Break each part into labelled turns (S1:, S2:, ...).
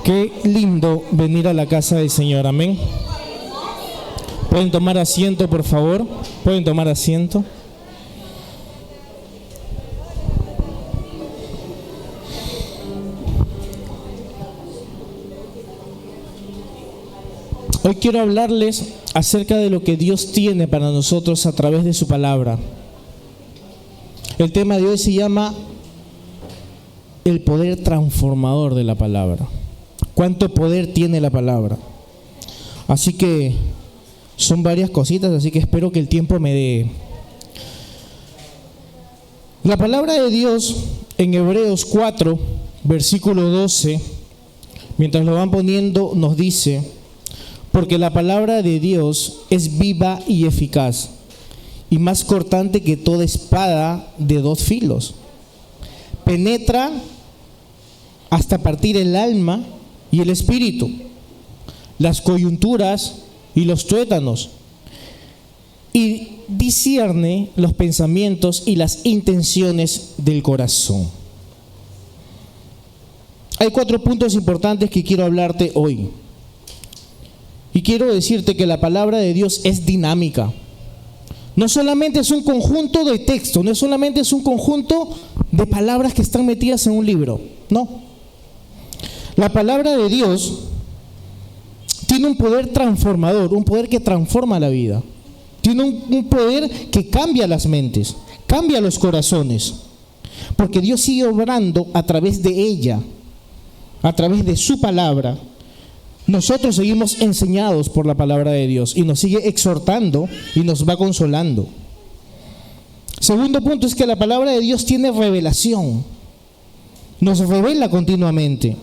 S1: Qué lindo venir a la casa del Señor, amén. ¿Pueden tomar asiento, por favor? ¿Pueden tomar asiento? Hoy quiero hablarles acerca de lo que Dios tiene para nosotros a través de su palabra. El tema de hoy se llama el poder transformador de la palabra. ¿Cuánto poder tiene la palabra? Así que son varias cositas, así que espero que el tiempo me dé. La palabra de Dios en Hebreos 4, versículo 12, mientras lo van poniendo, nos dice: porque la palabra de Dios es viva y eficaz, y más cortante que toda espada de dos filos. Penetra hasta partir el alma y el espíritu, las coyunturas y los tuétanos, y discierne los pensamientos y las intenciones del corazón. Hay 4 puntos importantes que quiero hablarte hoy. Y quiero decirte que la palabra de Dios es dinámica. No solamente es un conjunto de texto, no solamente es un conjunto de palabras que están metidas en un libro. No. La palabra de Dios tiene un poder transformador, un poder que transforma la vida. Tiene un poder que cambia las mentes, cambia los corazones. Porque Dios sigue obrando a través de ella, a través de su palabra. Nosotros seguimos enseñados por la palabra de Dios y nos sigue exhortando y nos va consolando. Segundo punto es que la palabra de Dios tiene revelación. Nos revela continuamente.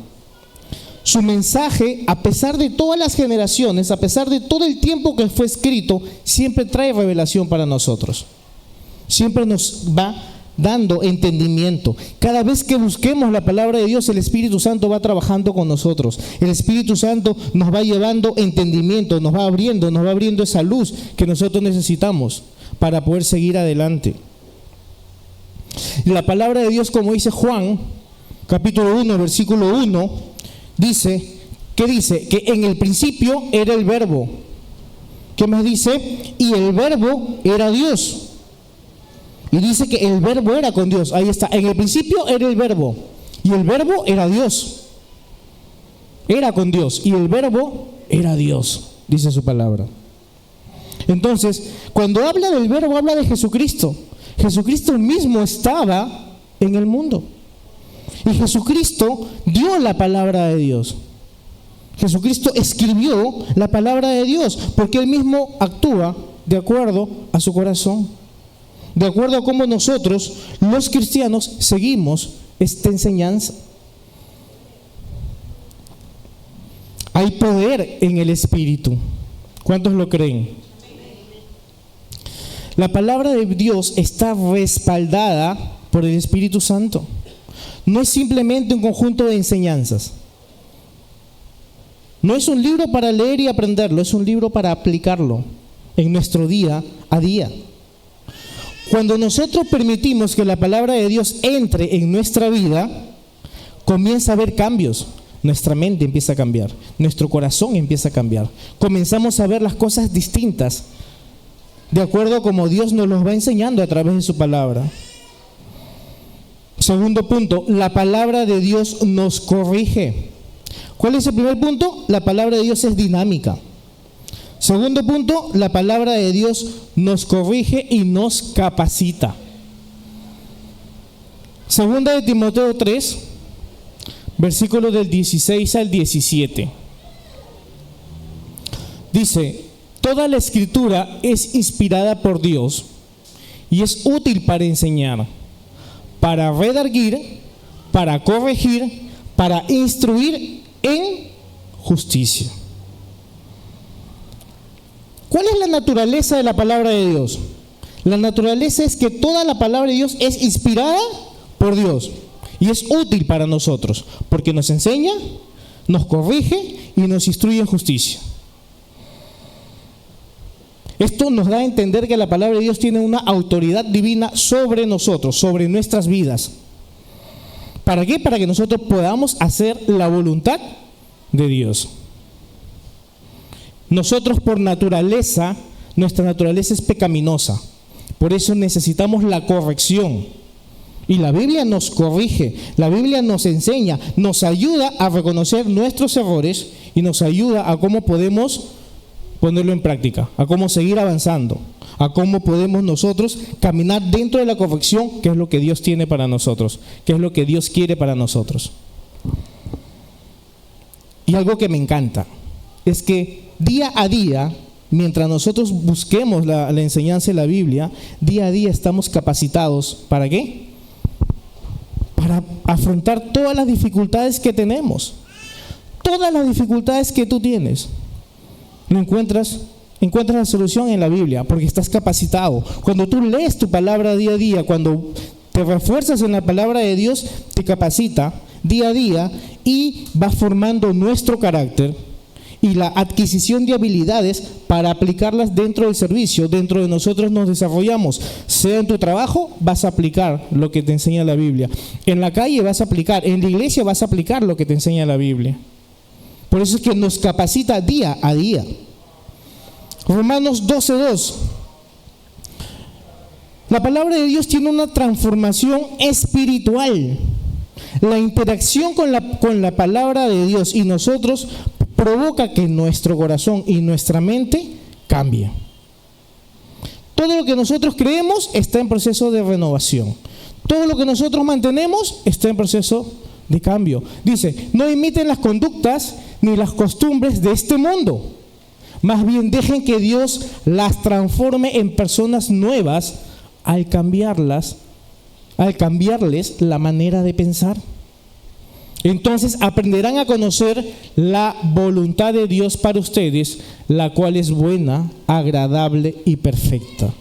S1: Su mensaje, a pesar de todas las generaciones, a pesar de todo el tiempo que fue escrito, siempre trae revelación para nosotros. Siempre nos va dando entendimiento. Cada vez que busquemos la palabra de Dios, el Espíritu Santo va trabajando con nosotros. El Espíritu Santo nos va llevando entendimiento, nos va abriendo esa luz que nosotros necesitamos para poder seguir adelante. La palabra de Dios, como dice Juan, capítulo 1, versículo 1, dice, ¿qué dice? Que en el principio era el verbo. ¿Qué más dice? Y el verbo era Dios. Y dice que el verbo era con Dios. Ahí está. En el principio era el verbo. Y el verbo era Dios. Era con Dios. Y el verbo era Dios, dice su palabra. Entonces, cuando habla del verbo, habla de Jesucristo. Jesucristo mismo estaba en el mundo. Y Jesucristo dio la palabra de Dios. Jesucristo escribió la palabra de Dios, porque Él mismo actúa de acuerdo a su corazón. De acuerdo a cómo nosotros, los cristianos, seguimos esta enseñanza. Hay poder en el Espíritu. ¿Cuántos lo creen? La palabra de Dios está respaldada por el Espíritu Santo. No es simplemente un conjunto de enseñanzas. No es un libro para leer y aprenderlo, es un libro para aplicarlo en nuestro día a día. Cuando nosotros permitimos que la palabra de Dios entre en nuestra vida, comienza a haber cambios. Nuestra mente empieza a cambiar, nuestro corazón empieza a cambiar. Comenzamos a ver las cosas distintas, de acuerdo a como Dios nos los va enseñando a través de su palabra. Segundo punto, la palabra de Dios nos corrige. ¿Cuál es el primer punto? La palabra de Dios es dinámica. Segundo punto, la palabra de Dios nos corrige y nos capacita. Segunda de Timoteo 3, versículos del 16 al 17. Dice: toda la escritura es inspirada por Dios y es útil para enseñar, para redarguir, para corregir, para instruir en justicia. ¿Cuál es la naturaleza de la palabra de Dios? La naturaleza es que toda la palabra de Dios es inspirada por Dios y es útil para nosotros, porque nos enseña, nos corrige y nos instruye en justicia. Esto nos da a entender que la palabra de Dios tiene una autoridad divina sobre nosotros, sobre nuestras vidas. ¿Para qué? Para que nosotros podamos hacer la voluntad de Dios. Nosotros por naturaleza, nuestra naturaleza es pecaminosa. Por eso necesitamos la corrección. Y la Biblia nos corrige, la Biblia nos enseña, nos ayuda a reconocer nuestros errores y nos ayuda a cómo podemos ponerlo en práctica, a cómo seguir avanzando, a cómo podemos nosotros caminar dentro de la corrección, que es lo que Dios tiene para nosotros, que es lo que Dios quiere para nosotros. Y algo que me encanta es que día a día, mientras nosotros busquemos la enseñanza de la Biblia, día a día estamos capacitados, ¿para qué? Para afrontar todas las dificultades que tenemos. Todas las dificultades que tú tienes, encuentras la solución en la Biblia, porque estás capacitado. Cuando tú lees tu palabra día a día, cuando te refuerzas en la palabra de Dios, te capacita día a día y va formando nuestro carácter y la adquisición de habilidades para aplicarlas dentro del servicio. Dentro de nosotros nos desarrollamos. Sea en tu trabajo, vas a aplicar lo que te enseña la Biblia. En la calle vas a aplicar, en la iglesia vas a aplicar lo que te enseña la Biblia. Por eso es que nos capacita día a día. Romanos 12:2. La palabra de Dios tiene una transformación espiritual. La interacción con la palabra de Dios y nosotros provoca que nuestro corazón y nuestra mente cambie. Todo lo que nosotros creemos está en proceso de renovación. Todo lo que nosotros mantenemos está en proceso de cambio. Dice, no imiten las conductas ni las costumbres de este mundo. Más bien dejen que Dios las transforme en personas nuevas al cambiarles la manera de pensar. Entonces aprenderán a conocer la voluntad de Dios para ustedes, la cual es buena, agradable y perfecta.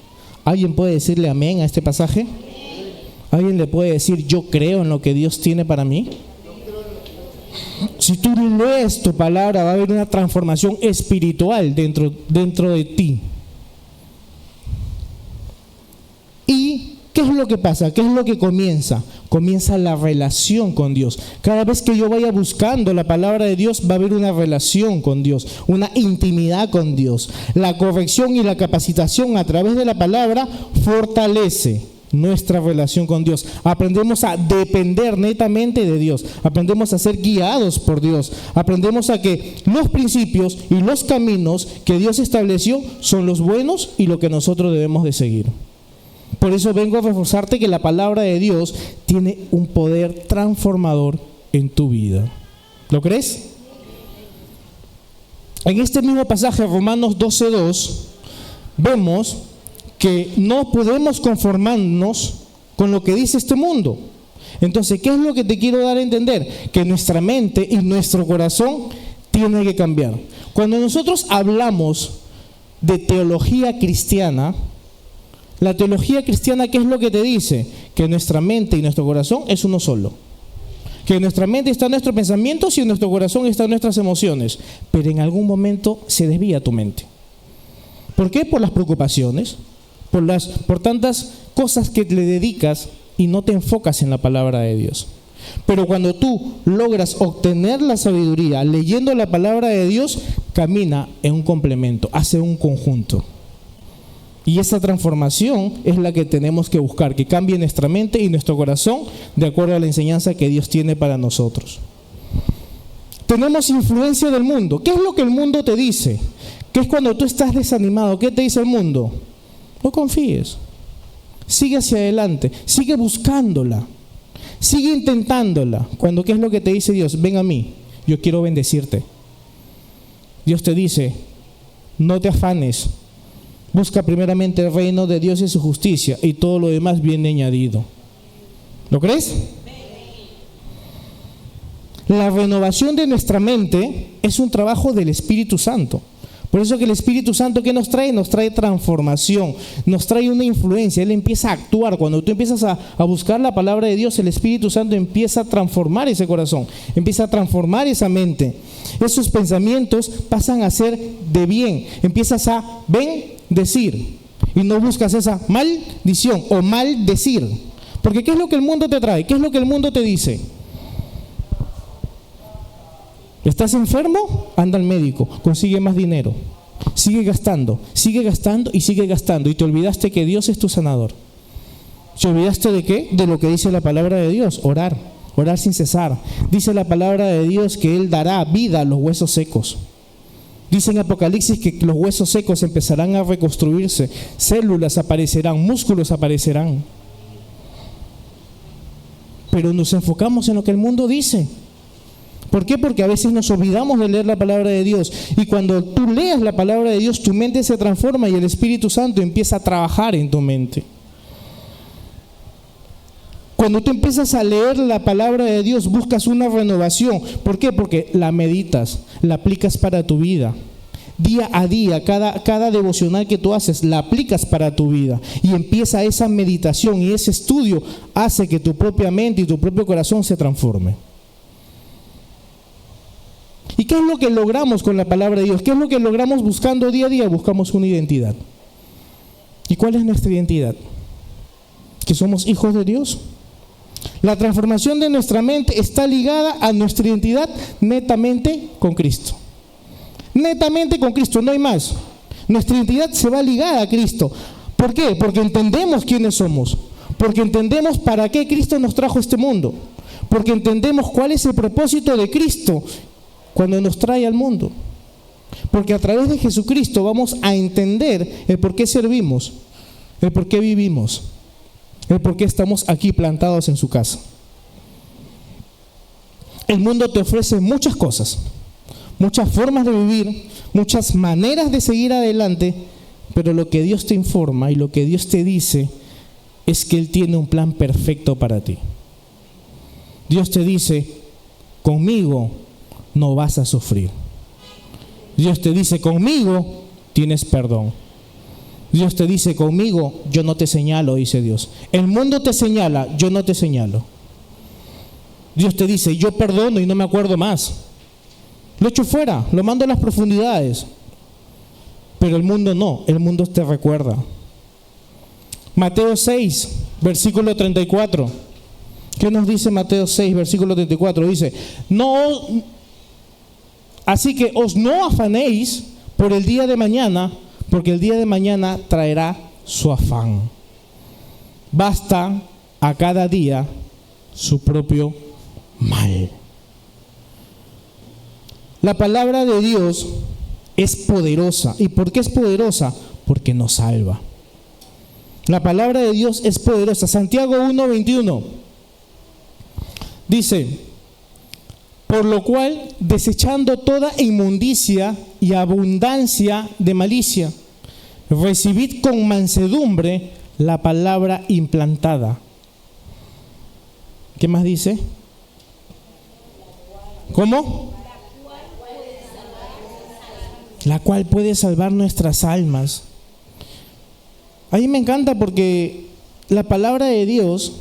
S1: ¿Alguien puede decirle amén a este pasaje? ¿Alguien le puede decir yo creo en lo que Dios tiene para mí? Si tú lees tu palabra, va a haber una transformación espiritual dentro de ti. ¿Y qué es lo que pasa? ¿Qué es lo que comienza? Comienza la relación con Dios. Cada vez que yo vaya buscando la palabra de Dios, va a haber una relación con Dios, una intimidad con Dios. La corrección y la capacitación a través de la palabra fortalece nuestra relación con Dios. Aprendemos a depender netamente de Dios. Aprendemos a ser guiados por Dios. Aprendemos a que los principios y los caminos que Dios estableció son los buenos y lo que nosotros debemos de seguir. Por eso vengo a reforzarte que la palabra de Dios tiene un poder transformador en tu vida. ¿Lo crees? En este mismo pasaje, Romanos 12:2, vemos que no podemos conformarnos con lo que dice este mundo. Entonces, ¿qué es lo que te quiero dar a entender? Que nuestra mente y nuestro corazón tienen que cambiar. Cuando nosotros hablamos de teología cristiana, la teología cristiana, ¿qué es lo que te dice? Que nuestra mente y nuestro corazón es uno solo. Que en nuestra mente están nuestros pensamientos y en nuestro corazón están nuestras emociones. Pero en algún momento se desvía tu mente. ¿Por qué? Por las preocupaciones, por tantas cosas que le dedicas y no te enfocas en la palabra de Dios. Pero cuando tú logras obtener la sabiduría leyendo la palabra de Dios, camina en un complemento, hace un conjunto. Y esa transformación es la que tenemos que buscar, que cambie nuestra mente y nuestro corazón de acuerdo a la enseñanza que Dios tiene para nosotros. Tenemos influencia del mundo. ¿Qué es lo que el mundo te dice? ¿Qué es cuando tú estás desanimado? ¿Qué te dice el mundo? No confíes. Sigue hacia adelante. Sigue buscándola. Sigue intentándola. Cuando ¿qué es lo que te dice Dios? Ven a mí. Yo quiero bendecirte. Dios te dice, no te afanes. Busca primeramente el reino de Dios y su justicia, y todo lo demás viene añadido. ¿Lo crees? La renovación de nuestra mente es un trabajo del Espíritu Santo. Por eso que el Espíritu Santo, ¿qué nos trae? Nos trae transformación, nos trae una influencia. Él empieza a actuar. Cuando tú empiezas a buscar la palabra de Dios, el Espíritu Santo empieza a transformar ese corazón, empieza a transformar esa mente. Esos pensamientos pasan a ser de bien. Empiezas a bendecir y no buscas esa maldición o maldecir. Porque ¿qué es lo que el mundo te trae? ¿Qué es lo que el mundo te dice? ¿Estás enfermo? Anda al médico, consigue más dinero. Sigue gastando y sigue gastando. Y te olvidaste que Dios es tu sanador. ¿Te olvidaste de qué? De lo que dice la palabra de Dios, orar sin cesar. Dice la palabra de Dios que Él dará vida a los huesos secos. Dice en Apocalipsis que los huesos secos empezarán a reconstruirse, células aparecerán, músculos aparecerán. Pero nos enfocamos en lo que el mundo dice. ¿Por qué? Porque a veces nos olvidamos de leer la palabra de Dios. Y cuando tú leas la palabra de Dios, tu mente se transforma y el Espíritu Santo empieza a trabajar en tu mente. Cuando tú empiezas a leer la palabra de Dios, buscas una renovación. ¿Por qué? Porque la meditas, la aplicas para tu vida. Día a día, cada devocional que tú haces, la aplicas para tu vida. Y empieza esa meditación y ese estudio hace que tu propia mente y tu propio corazón se transforme. ¿Y qué es lo que logramos con la palabra de Dios? ¿Qué es lo que logramos buscando día a día? Buscamos una identidad. ¿Y cuál es nuestra identidad? Que somos hijos de Dios. La transformación de nuestra mente está ligada a nuestra identidad netamente con Cristo. Netamente con Cristo, no hay más. Nuestra identidad se va ligada a Cristo. ¿Por qué? Porque entendemos quiénes somos. Porque entendemos para qué Cristo nos trajo a este mundo. Porque entendemos cuál es el propósito de Cristo cuando nos trae al mundo. Porque a través de Jesucristo vamos a entender el por qué servimos, el por qué vivimos, el por qué estamos aquí plantados en su casa. El mundo te ofrece muchas cosas, muchas formas de vivir, muchas maneras de seguir adelante, pero lo que Dios te informa y lo que Dios te dice es que Él tiene un plan perfecto para ti. Dios te dice, conmigo no vas a sufrir. Dios te dice, conmigo tienes perdón. Dios te dice, conmigo yo no te señalo, dice Dios. El mundo te señala, yo no te señalo. Dios te dice, yo perdono y no me acuerdo más. Lo echo fuera, lo mando a las profundidades. Pero el mundo no, el mundo te recuerda. Mateo 6, versículo 34. ¿Qué nos dice Mateo 6, versículo 34? Dice, así que os no afanéis por el día de mañana, porque el día de mañana traerá su afán. Basta a cada día su propio mal. La palabra de Dios es poderosa. ¿Y por qué es poderosa? Porque nos salva. La palabra de Dios es poderosa. Santiago 1:21 dice, por lo cual, desechando toda inmundicia y abundancia de malicia, recibid con mansedumbre la palabra implantada. ¿Qué más dice? ¿Cómo? La cual puede salvar nuestras almas. A mí me encanta porque la palabra de Dios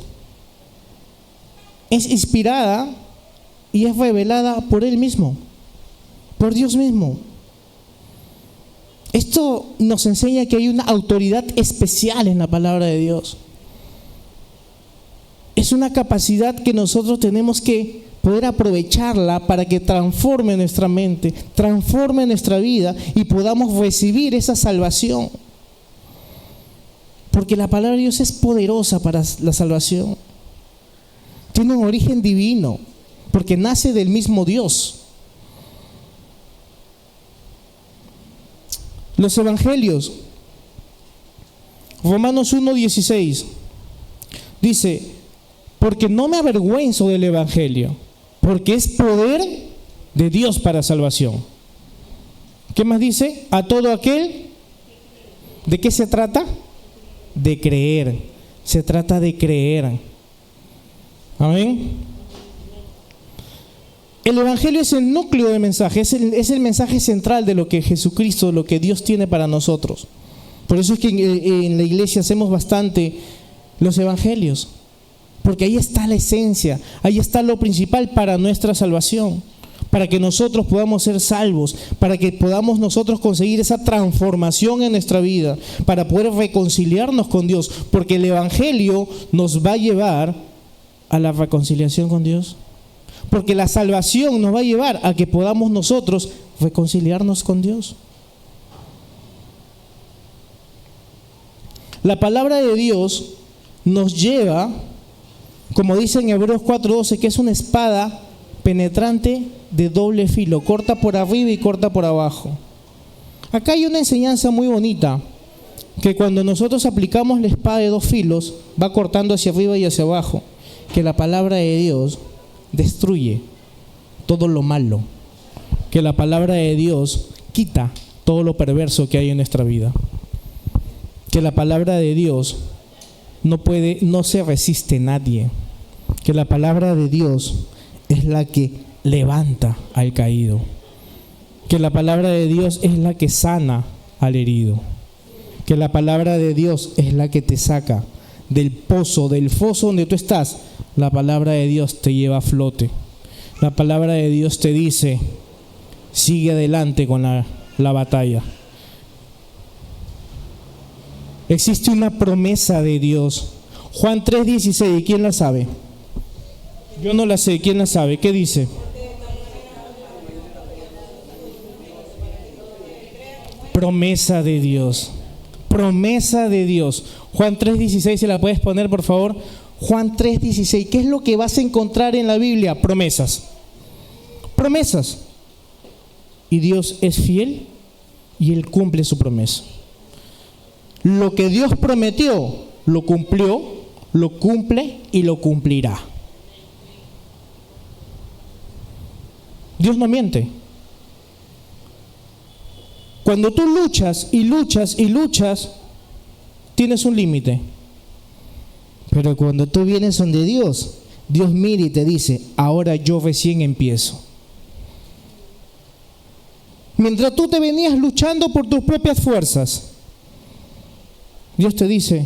S1: es inspirada y es revelada por Él mismo, por Dios mismo. Esto nos enseña que hay una autoridad especial en la palabra de Dios. Es una capacidad que nosotros tenemos que poder aprovecharla para que transforme nuestra mente, transforme nuestra vida y podamos recibir esa salvación. Porque la palabra de Dios es poderosa para la salvación. Tiene un origen divino, porque nace del mismo Dios. Los evangelios, Romanos 1:16, dice, porque no me avergüenzo del evangelio, porque es poder de Dios para salvación. ¿Qué más dice? A todo aquel, ¿de qué se trata? De creer. Se trata de creer. Amén. El evangelio es el núcleo del mensaje, es el mensaje central de lo que Jesucristo, lo que Dios tiene para nosotros. Por eso es que en la iglesia hacemos bastante los evangelios, porque ahí está la esencia, ahí está lo principal para nuestra salvación, para que nosotros podamos ser salvos, para que podamos nosotros conseguir esa transformación en nuestra vida, para poder reconciliarnos con Dios, porque el evangelio nos va a llevar a la reconciliación con Dios. Porque la salvación nos va a llevar a que podamos nosotros reconciliarnos con Dios. La palabra de Dios nos lleva, como dice en Hebreos 4:12, que es una espada penetrante de doble filo, corta por arriba y corta por abajo. Acá hay una enseñanza muy bonita, que cuando nosotros aplicamos la espada de dos filos, va cortando hacia arriba y hacia abajo, que la palabra de Dios destruye todo lo malo, que la palabra de Dios quita todo lo perverso que hay en nuestra vida, que la palabra de Dios no se resiste a nadie, que la palabra de Dios es la que levanta al caído, que la palabra de Dios es la que sana al herido, que la palabra de Dios es la que te saca del pozo, del foso donde tú estás. La palabra de Dios te lleva a flote. La palabra de Dios te dice, sigue adelante con la batalla. Existe una promesa de Dios. Juan 3:16, ¿quién la sabe? Yo no la sé, ¿quién la sabe? ¿Qué dice? Promesa de Dios. Promesa de Dios. Juan 3:16, ¿se la puedes poner, por favor? Juan 3:16. ¿Qué es lo que vas a encontrar en la Biblia? Promesas. Promesas. Y Dios es fiel y Él cumple su promesa. Lo que Dios prometió, lo cumplió, lo cumple y lo cumplirá. Dios no miente. Cuando tú luchas y luchas y luchas, tienes un límite. Pero cuando tú vienes donde Dios, Dios mira y te dice, ahora yo recién empiezo. Mientras tú te venías luchando por tus propias fuerzas, Dios te dice,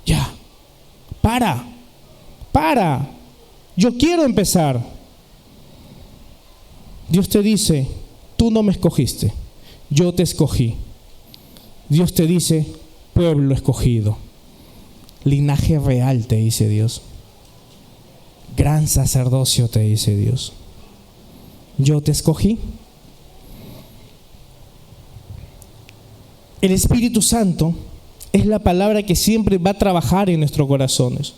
S1: ya, para, yo quiero empezar. Dios te dice, tú no me escogiste, yo te escogí. Dios te dice, pueblo escogido, linaje real, te dice Dios. Gran sacerdocio, te dice Dios. Yo te escogí. El Espíritu Santo es la palabra que siempre va a trabajar en nuestros corazones.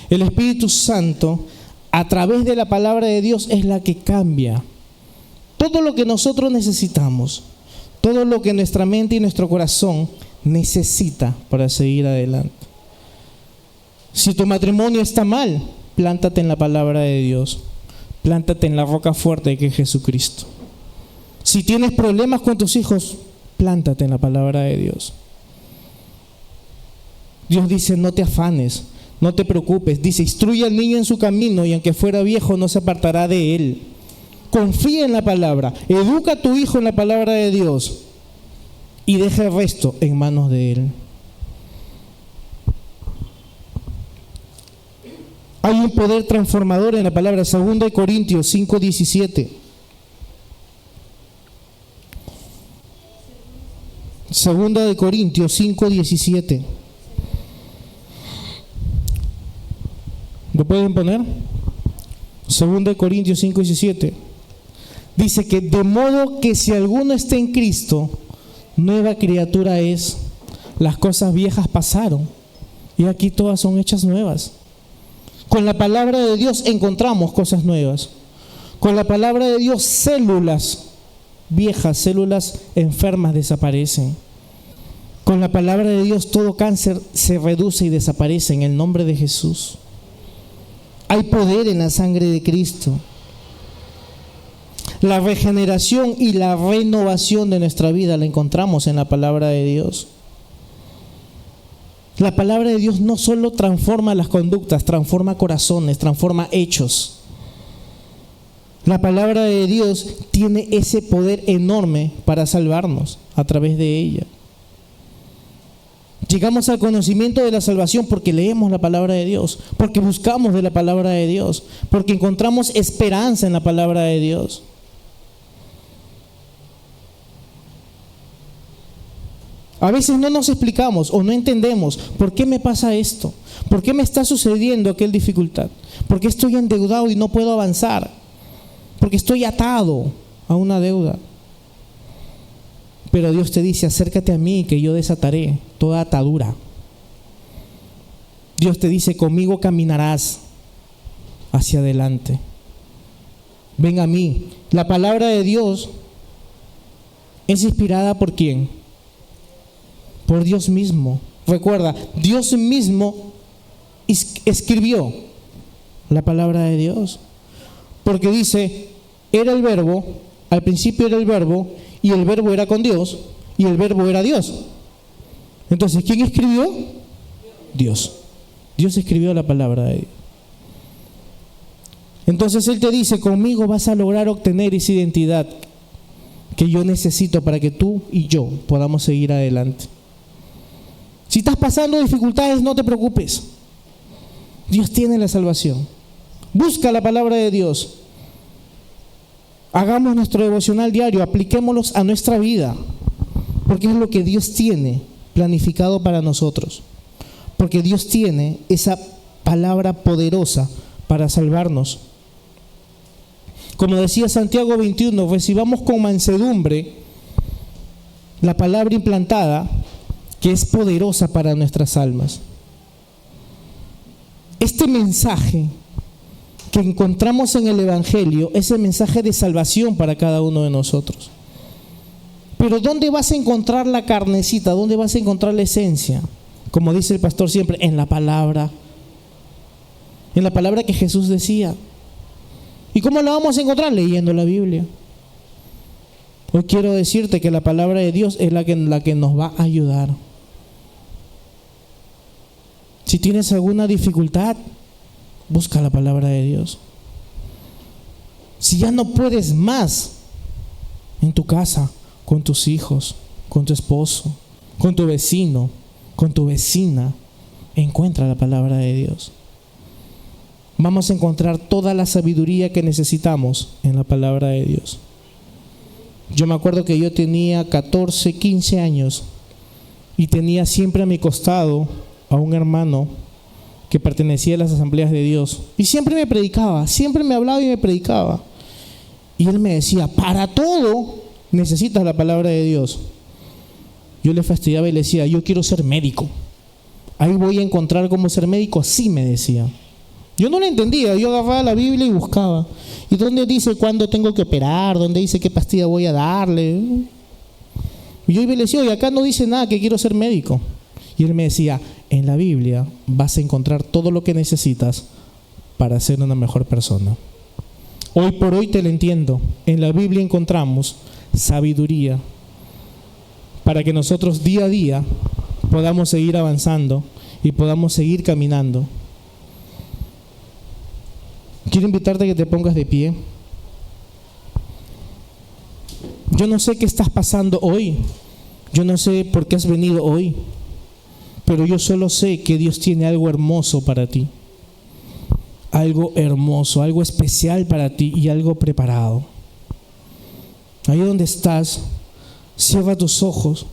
S1: El Espíritu Santo, a través de la palabra de Dios, es la que cambia todo lo que nosotros necesitamos, todo lo que nuestra mente y nuestro corazón necesita para seguir adelante. Si tu matrimonio está mal, plántate en la palabra de Dios, plántate en la roca fuerte que es Jesucristo. Si tienes problemas con tus hijos, plántate en la palabra de Dios. Dios dice, no te afanes, no te preocupes. Dice, instruye al niño en su camino y aunque fuera viejo no se apartará de él. Confía en la palabra, educa a tu hijo en la palabra de Dios y deja el resto en manos de Él. Hay un poder transformador en la palabra. 2 Corintios 5:17. 2 Corintios 5:17. ¿Lo pueden poner? 2 Corintios 5:17. Dice que de modo que si alguno está en Cristo, nueva criatura es. Las cosas viejas pasaron y aquí todas son hechas nuevas. Con la palabra de Dios encontramos cosas nuevas. Con la palabra de Dios células viejas, células enfermas desaparecen. Con la palabra de Dios todo cáncer se reduce y desaparece en el nombre de Jesús. Hay poder en la sangre de Cristo. La regeneración y la renovación de nuestra vida la encontramos en la palabra de Dios. La palabra de Dios no solo transforma las conductas, transforma corazones, transforma hechos. La palabra de Dios tiene ese poder enorme para salvarnos a través de ella. Llegamos al conocimiento de la salvación porque leemos la palabra de Dios, porque buscamos de la palabra de Dios, porque encontramos esperanza en la palabra de Dios. A veces no nos explicamos o no entendemos por qué me pasa esto, por qué me está sucediendo aquella dificultad, por qué estoy endeudado y no puedo avanzar. porque estoy atado a una deuda. Pero Dios te dice, acércate a mí que yo desataré toda atadura. Dios te dice, conmigo caminarás hacia adelante. Ven a mí. La palabra de Dios es inspirada ¿por quién? Por Dios mismo. Recuerda, Dios mismo escribió la palabra de Dios. Porque dice, era el verbo, al principio era el verbo, y el verbo era con Dios, y el verbo era Dios. Entonces, ¿quién escribió? Dios. Dios escribió la palabra de Dios. Entonces Él te dice, conmigo vas a lograr obtener esa identidad que yo necesito para que tú y yo podamos seguir adelante. Si estás pasando dificultades, no te preocupes. Dios tiene la salvación. Busca la palabra de Dios. Hagamos nuestro devocional diario, apliquémoslos a nuestra vida, porque es lo que Dios tiene planificado para nosotros. Porque Dios tiene esa palabra poderosa para salvarnos. Como decía Santiago 21, recibamos con mansedumbre la palabra implantada que es poderosa para nuestras almas. Este mensaje que encontramos en el Evangelio es el mensaje de salvación para cada uno de nosotros. Pero ¿dónde vas a encontrar la carnecita? ¿Dónde vas a encontrar la esencia? Como dice el pastor siempre, en la palabra que Jesús decía. ¿Y cómo la vamos a encontrar? Leyendo la Biblia. Hoy quiero decirte que la palabra de Dios es la que nos va a ayudar. Si tienes alguna dificultad, busca la palabra de Dios. Si ya no puedes más en tu casa, con tus hijos, con tu esposo, con tu vecino, con tu vecina, encuentra la palabra de Dios. Vamos a encontrar toda la sabiduría que necesitamos en la palabra de Dios. Yo me acuerdo que yo tenía 14, 15 años y tenía siempre a mi costado a un hermano que pertenecía a las asambleas de Dios y siempre me predicaba, siempre me hablaba y me predicaba. Y él me decía, para todo necesitas la palabra de Dios. Yo le fastidiaba y le decía, yo quiero ser médico. Ahí voy a encontrar cómo ser médico, así me decía. Yo no lo entendía, yo agarraba la Biblia y buscaba. ¿Y dónde dice cuándo tengo que operar? ¿Dónde dice qué pastilla voy a darle? Y yo le decía, oye, acá no dice nada que quiero ser médico. Y él me decía, en la Biblia vas a encontrar todo lo que necesitas para ser una mejor persona. Hoy por hoy te lo entiendo. En la Biblia encontramos sabiduría para que nosotros día a día podamos seguir avanzando y podamos seguir caminando. Quiero invitarte a que te pongas de pie. Yo no sé qué estás pasando hoy. Yo no sé por qué has venido hoy. Pero yo solo sé que Dios tiene algo hermoso para ti. Algo hermoso, algo especial para ti y algo preparado. Ahí donde estás, cierra tus ojos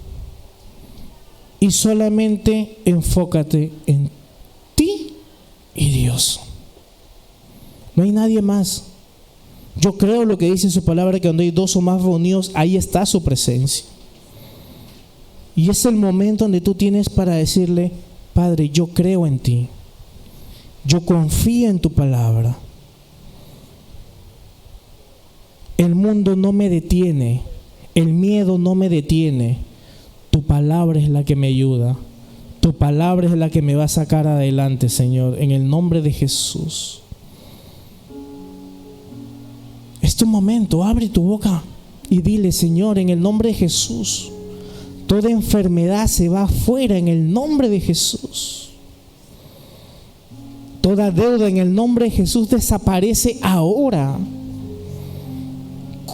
S1: y solamente enfócate en ti y Dios. No hay nadie más. Yo creo lo que dice su palabra, que donde hay dos o más reunidos, ahí está su presencia. Y es el momento donde tú tienes para decirle, Padre, yo creo en ti. Yo confío en tu palabra. El mundo no me detiene. El miedo no me detiene. Tu palabra es la que me ayuda. Tu palabra es la que me va a sacar adelante, Señor, en el nombre de Jesús. Es tu momento, abre tu boca y dile, Señor, en el nombre de Jesús, toda enfermedad se va afuera en el nombre de Jesús. Toda deuda en el nombre de Jesús desaparece ahora.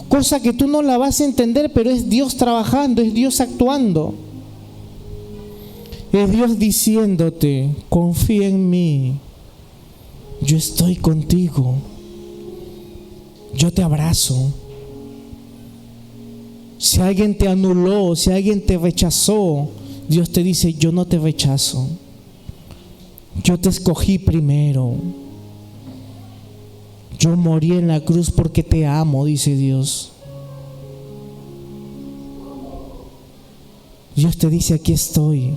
S1: Cosa que tú no la vas a entender, pero es Dios trabajando, es Dios actuando. Es Dios diciéndote, confía en mí, yo estoy contigo. Yo te abrazo. Si alguien te anuló, si alguien te rechazó, Dios te dice, yo no te rechazo. Yo te escogí primero. Yo morí en la cruz porque te amo, dice Dios. Dios te dice, aquí estoy.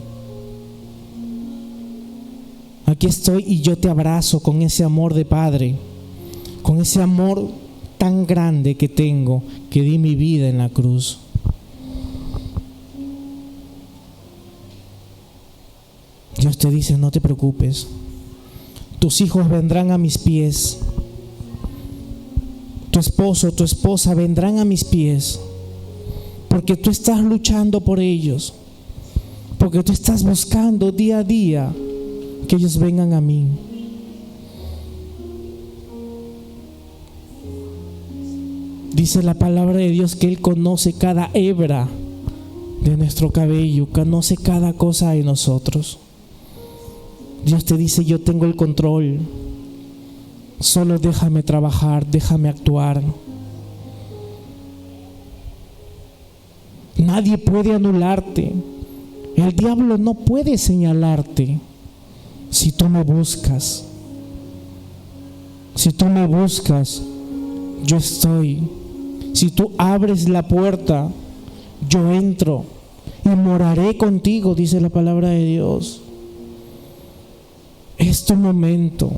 S1: Aquí estoy y yo te abrazo con ese amor de Padre, con ese amor tan grande que tengo, que di mi vida en la cruz. Dios te dice, no te preocupes. Tus hijos vendrán a mis pies. Tu esposo, tu esposa vendrán a mis pies. Porque tú estás luchando por ellos. Porque tú estás buscando día a día que ellos vengan a mí. Dice la palabra de Dios que Él conoce cada hebra de nuestro cabello, conoce cada cosa de nosotros. Dios te dice, yo tengo el control. Solo déjame trabajar, déjame actuar. Nadie puede anularte. El diablo no puede señalarte. Si tú me buscas, si tú me buscas, yo estoy. Si tú abres la puerta, yo entro y moraré contigo, dice la palabra de Dios. Es tu momento.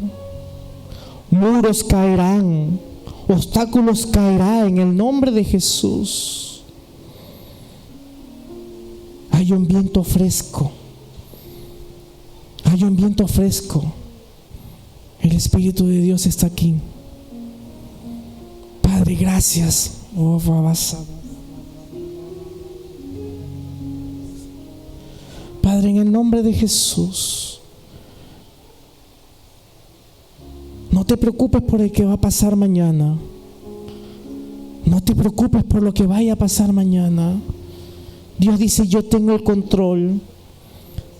S1: Muros caerán, obstáculos caerán en el nombre de Jesús. Hay un viento fresco. Hay un viento fresco. El Espíritu de Dios está aquí. Padre, gracias. Padre, en el nombre de Jesús, no te preocupes por el que va a pasar mañana. No te preocupes por lo que vaya a pasar mañana. Dios dice, yo tengo el control.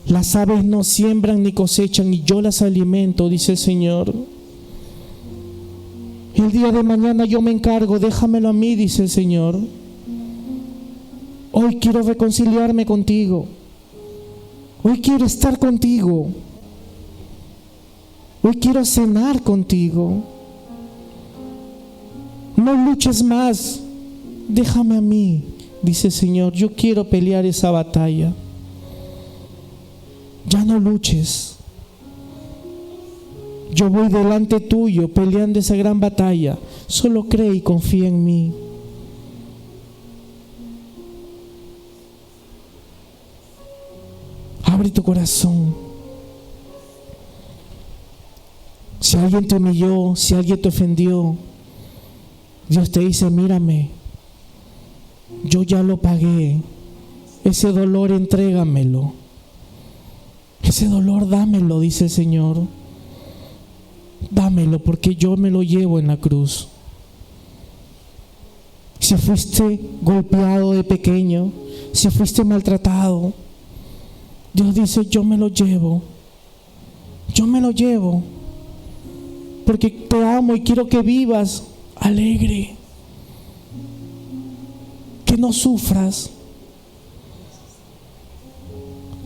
S1: Las aves no siembran ni cosechan y yo las alimento, dice el Señor. El día de mañana yo me encargo, déjamelo a mí, dice el Señor. Hoy quiero reconciliarme contigo. Hoy quiero estar contigo. Hoy quiero cenar contigo. No luches más, déjame a mí, dice el Señor. Yo quiero pelear esa batalla. Ya no luches. Yo voy delante tuyo peleando esa gran batalla. Solo cree y confía en mí. Abre tu corazón. Si alguien te humilló, si alguien te ofendió, Dios te dice, mírame, yo ya lo pagué. Ese dolor entrégamelo. Ese dolor dámelo, dice el Señor. Dámelo porque yo me lo llevo en la cruz. Si fuiste golpeado de pequeño, si fuiste maltratado, Dios dice, yo me lo llevo. Yo me lo llevo. Porque te amo y quiero que vivas alegre. Que no sufras.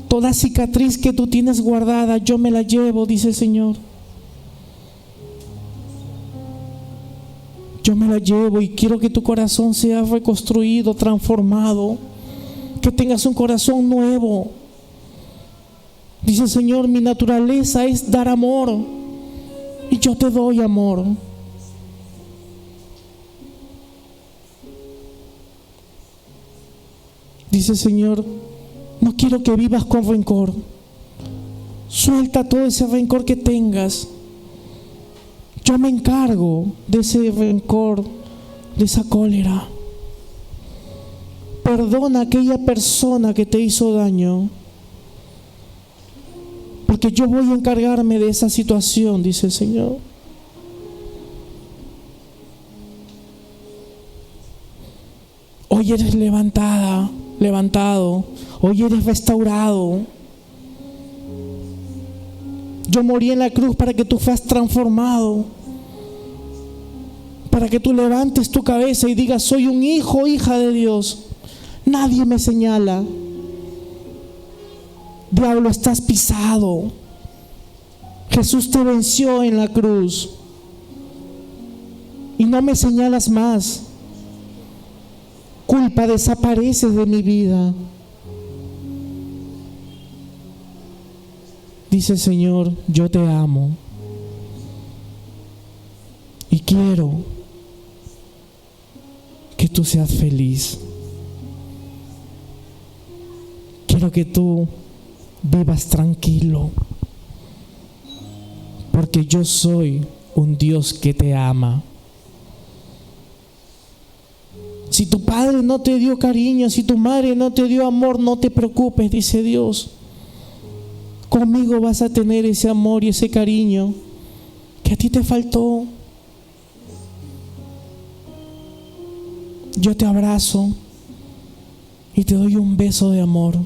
S1: Toda cicatriz que tú tienes guardada, yo me la llevo, dice el Señor. Yo me la llevo y quiero que tu corazón sea reconstruido, transformado. Que tengas un corazón nuevo. Dice el Señor, mi naturaleza es dar amor. Y yo te doy amor. Dice el Señor, no quiero que vivas con rencor. Suelta todo ese rencor que tengas. Yo me encargo de ese rencor, de esa cólera. Perdona a aquella persona que te hizo daño. Porque yo voy a encargarme de esa situación, dice el Señor. Hoy eres levantada, levantado. Hoy eres restaurado. Yo morí en la cruz para que tú seas transformado. Para que tú levantes tu cabeza y digas, soy un hijo, hija de Dios. Nadie me señala. Diablo, estás pisado. Jesús te venció en la cruz. y no me señalas más. Culpa, desapareces de mi vida. Dice el Señor, yo te amo y quiero que tú seas feliz. Quiero que tú vivas tranquilo, porque yo soy un Dios que te ama. Si tu padre no te dio cariño, si tu madre no te dio amor, no te preocupes, dice Dios. Conmigo vas a tener ese amor y ese cariño que a ti te faltó. Yo te abrazo y te doy un beso de amor,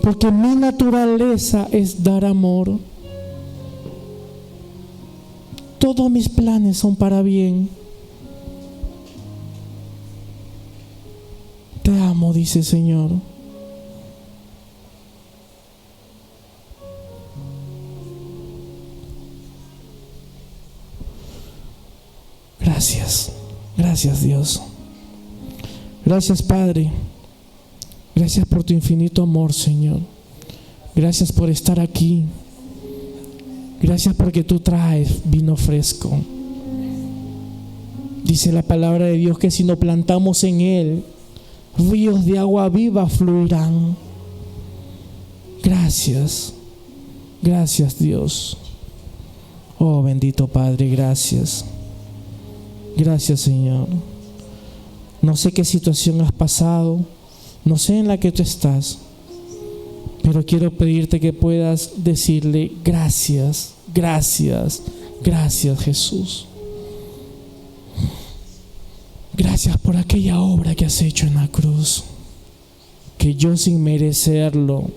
S1: porque mi naturaleza es dar amor. Todos mis planes son para bien. Te amo, dice el Señor. Gracias, gracias Dios. Gracias Padre. Gracias por tu infinito amor, Señor. Gracias por estar aquí. Gracias porque tú traes vino fresco. Dice la palabra de Dios que si nos plantamos en Él, ríos de agua viva fluirán. Gracias, gracias Dios. Oh bendito Padre, gracias. Gracias Señor. No sé qué situación has pasado, no sé en la que tú estás, pero quiero pedirte que puedas decirle gracias, gracias, gracias Jesús. Gracias por aquella obra que has hecho en la cruz, que yo sin merecerlo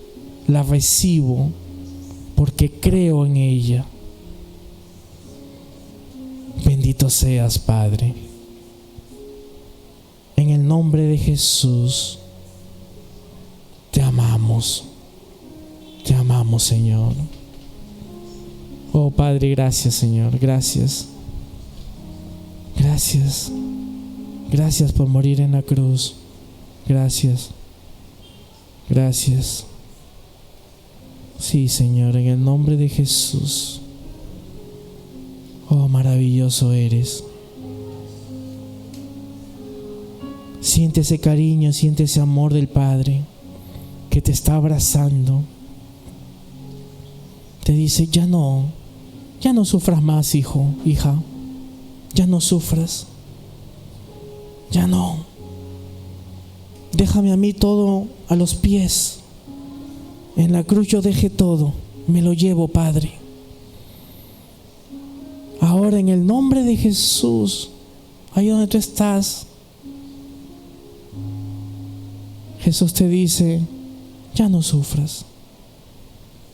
S1: la recibo porque creo en ella. Bendito seas, Padre. En el nombre de Jesús, te amamos, Señor. Oh Padre, gracias, Señor, gracias. Gracias. Gracias por morir en la cruz. Gracias. Gracias. Sí, Señor, en el nombre de Jesús. Oh, maravilloso eres. Siente ese cariño, siente ese amor del Padre que te está abrazando. Te dice, ya no sufras más, hijo, hija. Ya no sufras. Ya no. Déjame a mí todo a los pies. En la cruz yo dejé todo. Me lo llevo, Padre. Ahora en el nombre de Jesús, ahí donde tú estás, Jesús te dice, ya no sufras.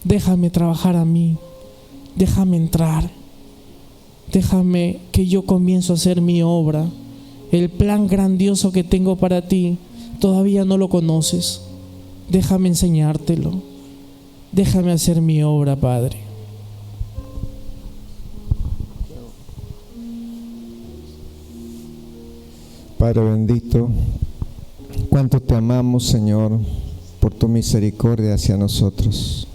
S1: Déjame trabajar a mí. Déjame entrar. Déjame que yo comienzo a hacer mi obra. El plan grandioso que tengo para ti, todavía no lo conoces. Déjame enseñártelo. Déjame hacer mi obra, Padre.
S2: Padre bendito, cuánto te amamos, Señor, por tu misericordia hacia nosotros.